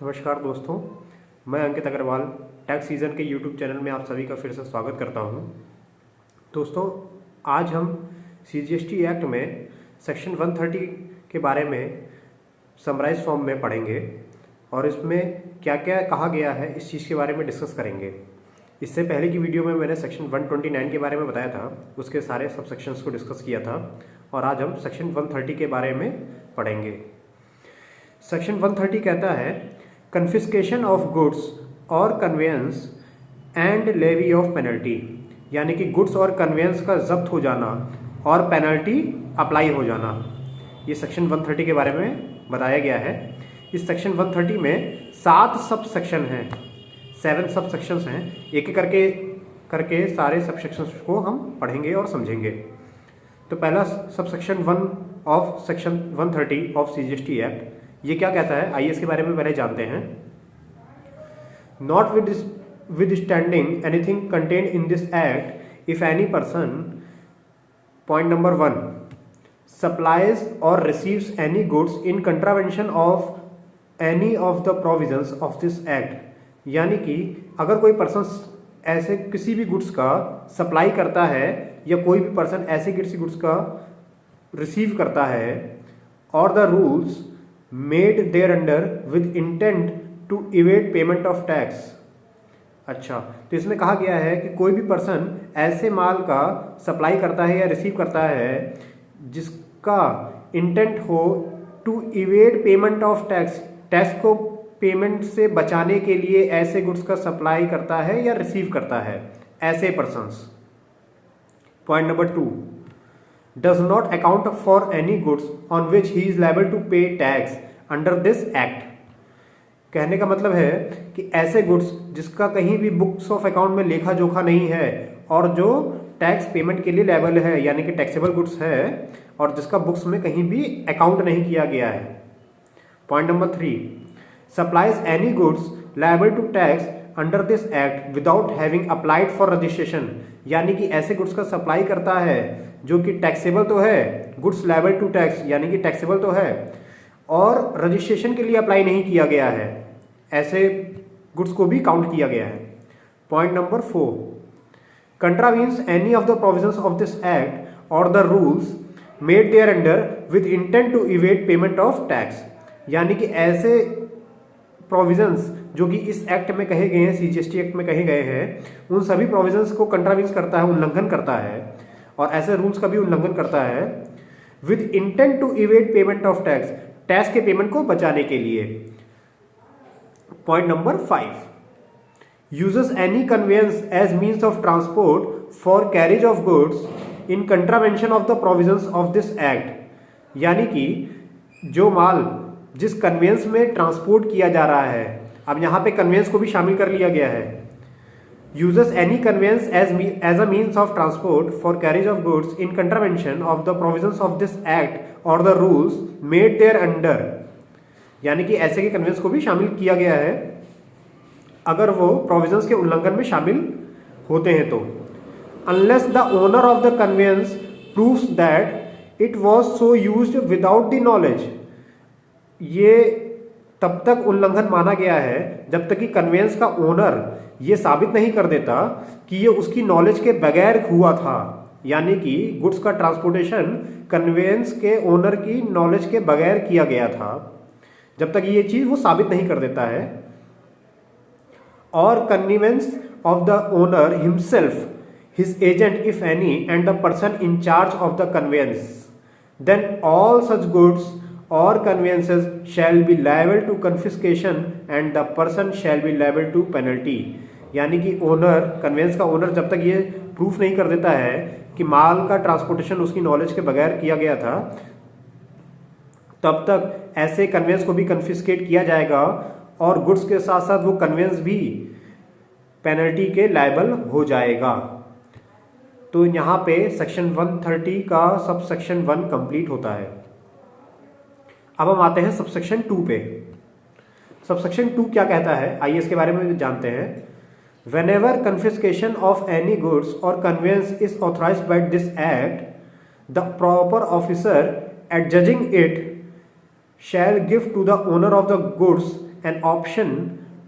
नमस्कार दोस्तों, मैं अंकित अग्रवाल टैक्स सीजन के यूट्यूब चैनल में आप सभी का फिर से स्वागत करता हूं। दोस्तों, आज हम सीजीएसटी एक्ट में सेक्शन 130 के बारे में समराइज फॉर्म में पढ़ेंगे और इसमें क्या क्या कहा गया है इस चीज़ के बारे में डिस्कस करेंगे। इससे पहले की वीडियो में मैंने सेक्शन 129 के बारे में बताया था, उसके सारे सब सेक्शंस को डिस्कस किया था और आज हम सेक्शन 130 के बारे में पढ़ेंगे। सेक्शन 130 कहता है कन्फिस्केशन ऑफ गुड्स और conveyance and levy of penalty, यानी कि गुड्स और कन्वेंस का जब्त हो जाना और पेनल्टी अप्लाई हो जाना। ये सेक्शन 130 के बारे में बताया गया है। इस सेक्शन 130 में 7 सब सेक्शन हैं, 7 सब सेक्शंस हैं। एक एक करके सारे सब सेक्शंस को हम पढ़ेंगे और समझेंगे। तो पहला sub section 1 of section 130 of CGST act, ये क्या कहता है आइए इसके बारे में पहले जानते हैं। Notwithstanding anything contained in this act if any person, point number 1, supplies और receives any goods in contravention of any of the provisions of this act, यानी कि अगर कोई पर्सन ऐसे किसी भी गुड्स का सप्लाई करता है या कोई भी पर्सन ऐसे किसी गुड्स का रिसीव करता है और the rules made thereunder with intent to evade payment of tax. अच्छा, तो इसमें कहा गया है कि कोई भी पर्सन ऐसे माल का सप्लाई करता है या रिसीव करता है जिसका इंटेंट हो to evade payment of tax, tax को पेमेंट से बचाने के लिए ऐसे गुड्स का सप्लाई करता है या रिसीव करता है ऐसे persons. Point number 2, does not account for any goods on which he is liable to pay tax under this act। कहने का मतलब है कि ऐसे गुड्स जिसका कहीं भी बुक्स ऑफ अकाउंट में लेखा जोखा नहीं है और जो टैक्स पेमेंट के लिए लायबल है, यानी कि टैक्सेबल गुड्स है और जिसका बुक्स में कहीं भी अकाउंट नहीं किया गया है। Point number 3, supplies any goods liable to tax under this act without having applied for registration, यानी कि ऐसे गुड्स का सप्लाई करता है जो कि टैक्सेबल तो है, गुड्स लायबल टू टैक्स यानी कि टैक्सेबल तो है और रजिस्ट्रेशन के लिए अप्लाई नहीं किया गया है, ऐसे गुड्स को भी काउंट किया गया है। Point number 4, contravenes any of the provisions of this act और the rules made thereunder with intent to evade payment of tax, यानी कि ऐसे प्रोविजंस जो कि इस एक्ट में कहे गए हैं, सीजीएसटी एक्ट में कहे गए हैं, उन सभी प्रोविजंस को कंट्रावीन्स करता है, उल्लंघन करता है और ऐसे रूल्स का भी उल्लंघन करता है with intent to evade payment of tax, tax के पेमेंट को बचाने के लिए। Point number 5, uses any conveyance as means of transport for carriage of goods in contravention of the provisions of this act, यानी कि जो माल जिस कन्वेंस में ट्रांसपोर्ट किया जा रहा है, अब यहां पे कन्वेंस को भी शामिल कर लिया गया है। uses any conveyance as a means of transport for carriage of goods in contravention of the provisions of this act or the rules made thereunder, यानी कि ऐसे के कन्वेंस को भी शामिल किया गया है अगर वो प्रोविजंस के उल्लंघन में शामिल होते हैं तो। unless the owner of the conveyance proves that it was so used without the knowledge, ये तब तक उल्लंघन माना गया है जब तक कि कन्वेंस का ओनर ये साबित नहीं कर देता कि ये उसकी नॉलेज के बगैर हुआ था, यानी कि गुड्स का ट्रांसपोर्टेशन कन्वेंस के ओनर की नॉलेज के बगैर किया गया था, जब तक ये चीज वो साबित नहीं कर देता है। और convenience of the owner himself, his agent if any and the person in charge of the conveyance, then all such goods or conveyances shall be liable to confiscation and the person shall be liable to penalty, यानी कि owner, convince का owner जब तक ये proof नहीं कर देता है कि माल का ट्रांसपोर्टेशन उसकी नॉलेज के बगैर किया गया था, तब तक ऐसे कन्वेंस को भी कन्फिस्केट किया जाएगा और गुड्स के साथ साथ वो कन्वेंस भी पेनल्टी के लायबल हो जाएगा। तो यहाँ पे सेक्शन 130 का सब सेक्शन 1 कंप्लीट होता है। अब हम आते हैं सबसेक्शन 2 पे। सबसेक्शन 2 क्या कहता है आइए इसके बारे में जानते हैं। Whenever confiscation of any goods or conveyance is authorized by this act, the proper officer adjudging it shall give to the owner of the goods an option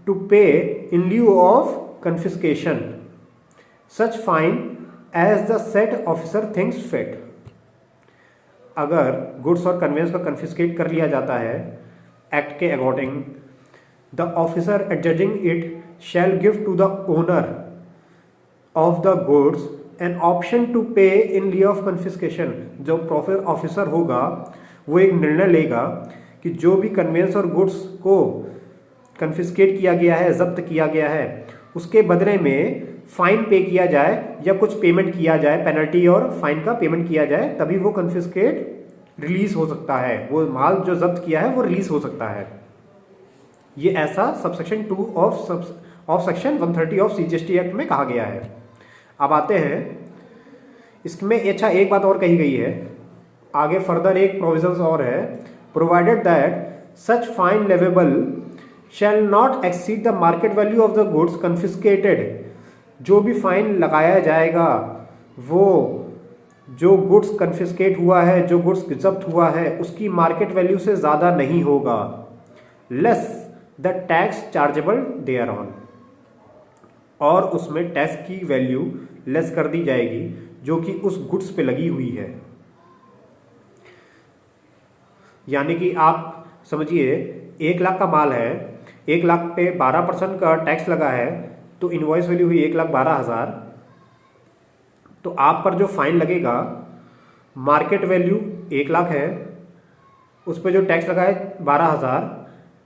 to pay in lieu of confiscation such fine as the said officer thinks fit. अगर goods और conveyance को confiscate कर लिया जाता है act के according, the officer adjudging it shall give to the owner of the goods an option to pay in lieu of confiscation. जो proper officer होगा वो एक निर्णय लेगा कि जो भी कन्वेंस और गुड्स को कन्फिस्केट किया गया है, जब्त किया गया है, उसके बदले में फाइन पे किया जाए या कुछ पेमेंट किया जाए, पेनल्टी और फाइन का पेमेंट किया जाए, तभी वो कन्फिस्केट रिलीज हो सकता है, वो माल जो जब्त किया है वो रिलीज हो सकता है. ये ऐसा subsection 2 of section 130 of CGST act में कहा गया है. अब आते हैं इसमें, अच्छा एक बात और कही गई है आगे, फर्दर एक प्रोविजंस और है, provided that such fine leviable shall not exceed the market value of the goods confiscated. जो भी फाइन लगाया जाएगा वो जो गुड्स कन्फिस्केट हुआ है, जो गुड्स जब्त हुआ है, उसकी मार्केट वैल्यू से ज़्यादा नहीं होगा, less the tax chargeable thereon. और उसमें टैक्स की वैल्यू लेस कर दी जाएगी जो कि उस गुड्स पे लगी हुई है. यानी कि आप समझिए 1 लाख का माल है, 1 लाख पे 12% का टैक्स लगा है, तो इनवॉइस वैल्यू हुई 1,12,000. तो आप पर जो फाइन लगेगा, मार्केट वैल्यू 1 लाख है, उस पर जो टैक्स लगा है 12,000,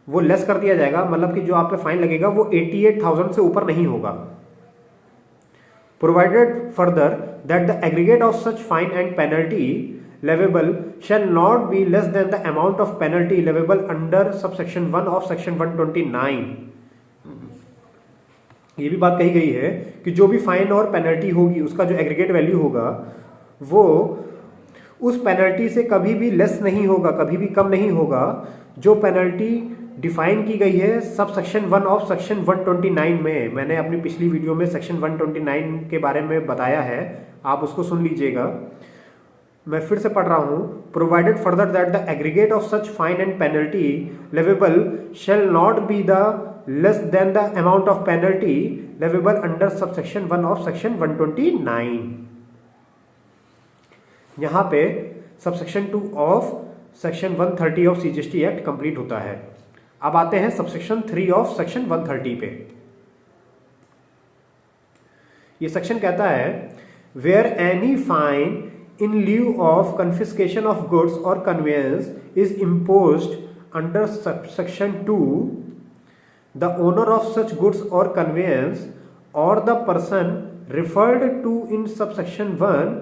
वो लेस कर दिया जाएगा, मतलब कि जो आप पे फाइन लगेगा वो 88,000 से ऊपर नहीं होगा. Provided further that the aggregate of such fine and penalty leviable shall not be less than the amount of penalty leviable under subsection 1 of section 129. ये भी बात कही गई है कि जो भी फाइन और पेनल्टी होगी उसका जो एग्रीगेट वैल्यू होगा वो उस पेनल्टी से कभी भी लेस नहीं होगा, कभी भी कम नहीं होगा. जो पेनल्टी डिफाइन की गई है सब सेक्शन 1 ऑफ सेक्शन 129 में, मैंने अपनी पिछली वीडियो में सेक्शन 129 के बारे में बताया है, आप उसको सुन लीजिएगा. मैं फिर से पढ़ रहा हूं. Provided further that the aggregate of such fine and penalty leviable shall not be the less than the amount of penalty leviable under subsection 1 of section 129. यहां पे subsection 2 of section 130 of CGST act complete होता है. अब आते हैं subsection 3 of section 130 पे. ये section कहता है where any fine in lieu of confiscation of goods or conveyance is imposed under subsection 2, the owner of such goods or conveyance or the person referred to in subsection 1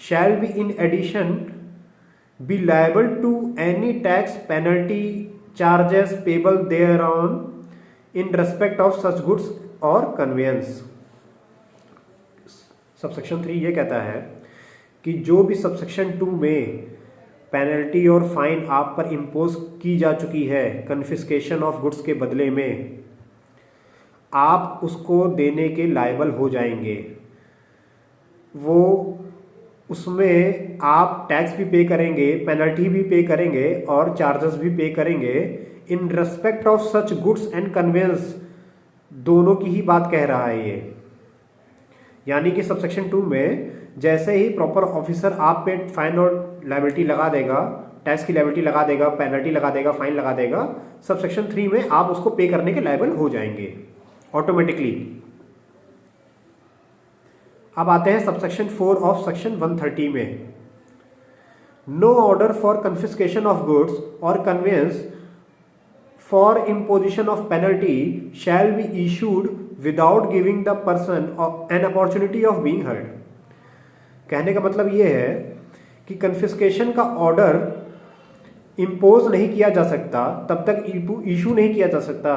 shall be in addition be liable to any tax, penalty, charges payable thereon in respect of such goods or conveyance. Subsection 3 ये कहता है कि जो भी subsection 2 में penalty और fine आप पर इम्पोज की जा चुकी है कन्फिस्केशन ऑफ गुड्स के बदले में, आप उसको देने के लायबल हो जाएंगे. वो उसमें आप टैक्स भी पे करेंगे, पेनल्टी भी पे करेंगे और चार्जेस भी पे करेंगे in respect of such goods and conveyance. दोनों की ही बात कह रहा है ये. यानी कि सबसेक्शन 2 में जैसे ही प्रॉपर ऑफिसर आप पे फाइन और लायबिलिटी लगा देगा, टैक्स की लायबिलिटी लगा देगा, पेनल्टी लगा देगा, फाइन लगा देगा, सबसेक्शन 3 में आप उसको पे करने के लायबल हो जाएंगे ऑटोमेटिकली. अब आते हैं सबसेक्शन 4 ऑफ सेक्शन 130 में. No order for confiscation of goods और conveyance for imposition of penalty shall be issued without giving the person an opportunity of being heard. कहने का मतलब ये है कि कन्फिस्केशन का ऑर्डर इम्पोज नहीं किया जा सकता, तब तक इशू नहीं किया जा सकता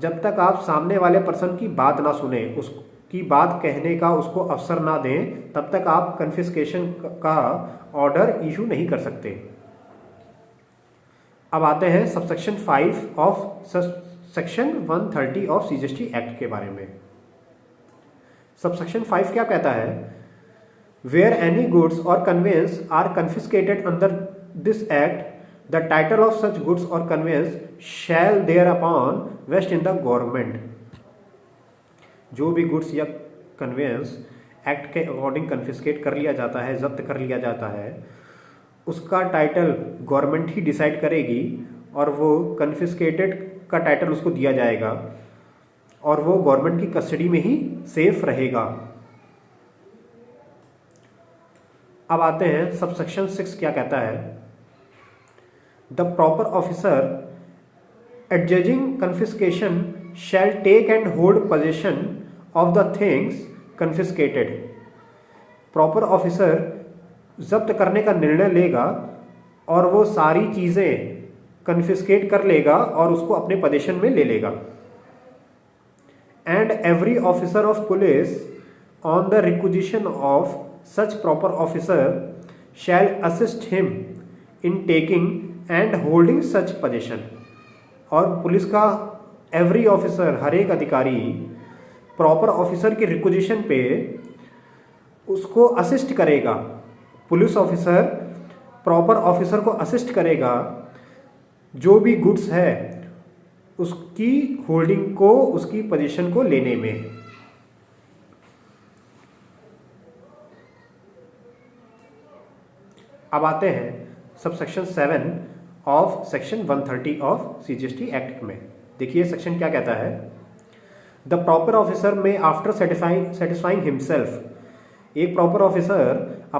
जब तक आप सामने वाले पर्सन की बात ना सुने, उसकी बात कहने का उसको अवसर ना दें, तब तक आप कन्फिस्केशन का ऑर्डर इशू नहीं कर सकते. अब आते हैं subsection 5 of section 130 of CGST act के बारे में. सबसेक्शन 5 क्या कहता है? वेयर एनी गुड्स और conveyance are confiscated under this act the title of such goods और conveyance shall thereupon vest in the government. जो भी गुड्स या कन्वेंस एक्ट के अकॉर्डिंग कन्फिस्केट कर लिया जाता है, जब्त कर लिया जाता है, उसका टाइटल गवर्नमेंट ही डिसाइड करेगी और वो कन्फिस्केटेड का टाइटल उसको दिया जाएगा और वो गवर्नमेंट की कस्टडी में ही सेफ रहेगा। अब आते हैं सबसेक्शन 6 क्या कहता है। The proper officer adjudging confiscation shall take and hold possession of the things confiscated. Proper officer जब्त करने का निर्णय लेगा और वो सारी चीज़ें कन्फिस्केट कर लेगा और उसको अपने पोजीशन में ले लेगा। And every officer of police on the requisition of such proper officer shall assist him in taking and holding such position. और पुलिस का एवरी ऑफिसर, हर एक अधिकारी प्रॉपर ऑफिसर की रिक्विजिशन पे उसको असिस्ट करेगा। पुलिस ऑफिसर प्रॉपर ऑफिसर को assist करेगा जो भी गुड्स है उसकी होल्डिंग को, उसकी पोजीशन को लेने में। अब आते हैं subsection 7 of section 130 of CGST act में। देखिए सेक्शन क्या कहता है। द प्रॉपर ऑफिसर में आफ्टर सेटिस्फाइंग हिमसेल्फ, एक प्रॉपर ऑफिसर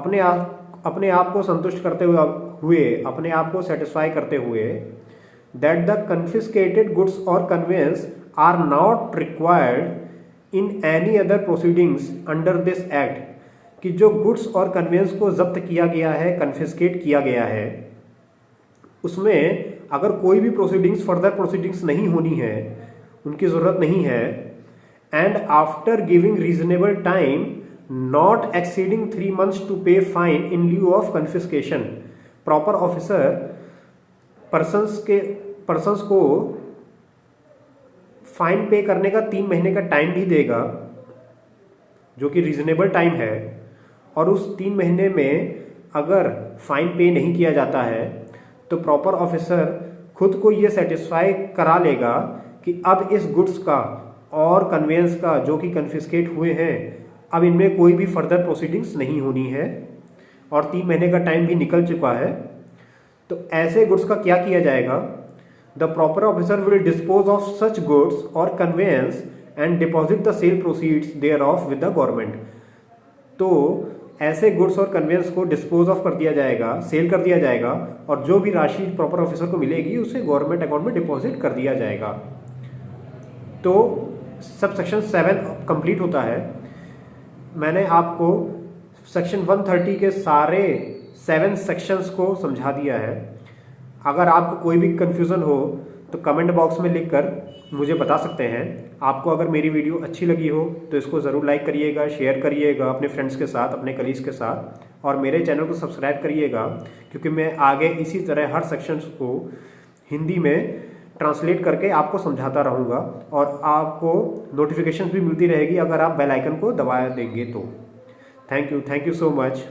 अपने आप को संतुष्ट करते हुए अपने आप को सेटिस्फाई करते हुए दैट द कन्फिस्केटेड गुड्स और conveyance are not required in any other proceedings under this act, कि जो गुड्स और कन्वेंस को जब्त किया गया है, कन्फिस्केट किया गया है, उसमें अगर कोई भी प्रोसीडिंग्स, फर्दर प्रोसीडिंग्स नहीं होनी है, उनकी ज़रूरत नहीं है, and after giving reasonable time not exceeding 3 months to pay fine in lieu of confiscation, proper officer persons को फाइन पे करने का 3 महीने का टाइम भी देगा जो कि रीजनेबल टाइम है, और उस 3 महीने में अगर फाइन पे नहीं किया जाता है तो प्रॉपर ऑफिसर खुद को ये सेटिस्फाई करा लेगा कि अब इस गुड्स का और कन्वेंस का जो कि कन्फिस्केट हुए हैं, अब इनमें कोई भी फर्दर प्रोसीडिंग्स नहीं होनी है और 3 महीने का टाइम भी निकल चुका है। तो ऐसे गुड्स का क्या किया जाएगा। The proper officer will dispose of such goods और conveyance and deposit the sale proceeds thereof with the government. तो ऐसे गुड्स और कन्वेंस को डिस्पोज ऑफ कर दिया जाएगा, सेल कर दिया जाएगा, और जो भी राशि प्रॉपर ऑफिसर को मिलेगी उसे गवर्नमेंट अकाउंट में डिपॉजिट कर दिया जाएगा। तो सब सेक्शन 7 कंप्लीट होता है। मैंने आपको सेक्शन 130 के सारे 7 सेक्शंस को समझा दिया है। अगर आपको कोई भी कन्फ्यूज़न हो तो कमेंट बॉक्स में लिखकर मुझे बता सकते हैं। आपको अगर मेरी वीडियो अच्छी लगी हो तो इसको ज़रूर लाइक करिएगा, शेयर करिएगा अपने फ्रेंड्स के साथ, अपने कलीग्स के साथ, और मेरे चैनल को सब्सक्राइब करिएगा, क्योंकि मैं आगे इसी तरह हर सेक्शंस को हिंदी में ट्रांसलेट करके आपको समझाता रहूँगा और आपको नोटिफिकेशन भी मिलती रहेगी अगर आप बेल आइकन को दबा देंगे तो। Thank you so much.